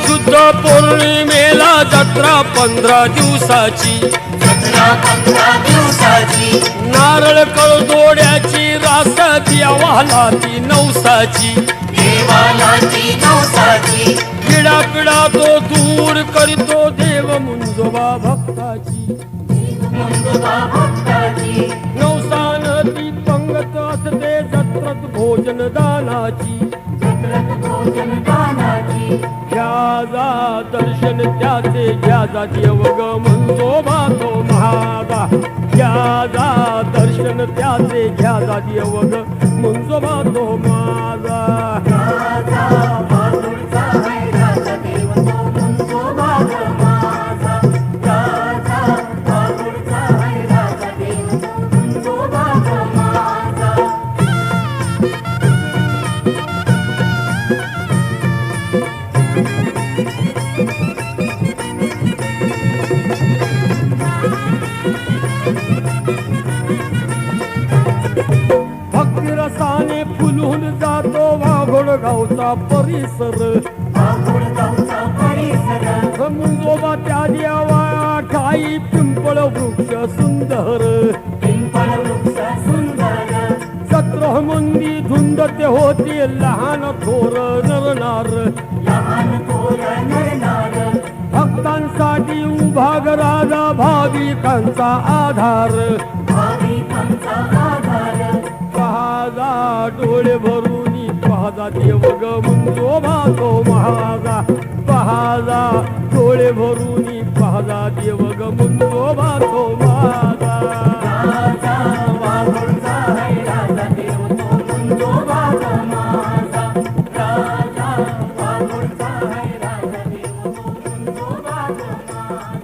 शुद्ध पौर्णिमेला जत्रा 15 दिवसाची, जत्रा 15 दिवसाची, नारळ कळदोड्याची रास देवाला ती नवसाची, देवाला ती नवसाची, पिढा पिढा तो दूर करीतो देव मुंजोबा भक्ताची, मुंजोबा भक्ताची, नवसान ती पंगत असते जत्रत भोजन दानाची, जत्रत भोजन दानाची, घ्याजा दर्शन त्याचे घ्याजा देव ग मुंजोबा तो महागा, घ्याजा दर्शन त्याचे घ्याजा देव ग मुंजोबा तो माझा, राजा बहादूरचा है राजा देव तो मुंजोबा माझा, राजा बहादूरचा है राजा देव तो मुंजोबा माझा. भक्तिरसाने फुलून जातो वाघोडगावचा परिसर, वाघोडगावचा परिसर, मुंजोबा त्या देवा ठाई पिंपळ वृक्ष सुंदर, पिंपळ वृक्ष सुंदर, 17 मंदी धुंदते होते लहान थोर नरनार, लहान थोर नरनार, भक्तांसाठी उभा ग राजा भाविकांचा आधार, भाविकांचा आधार, पहाजा डोळे भरूनी पहाजा देव ग मुंजोबा तो महागा, पहाजा डोळे भरूनी पहाजा देव ग मुंजोबा तो महागा, राजा वाघोडचा है राजा देव तो मुंजोबा माझा, राजा वाघोडचा है राजा देव तो मुंजोबा माझा.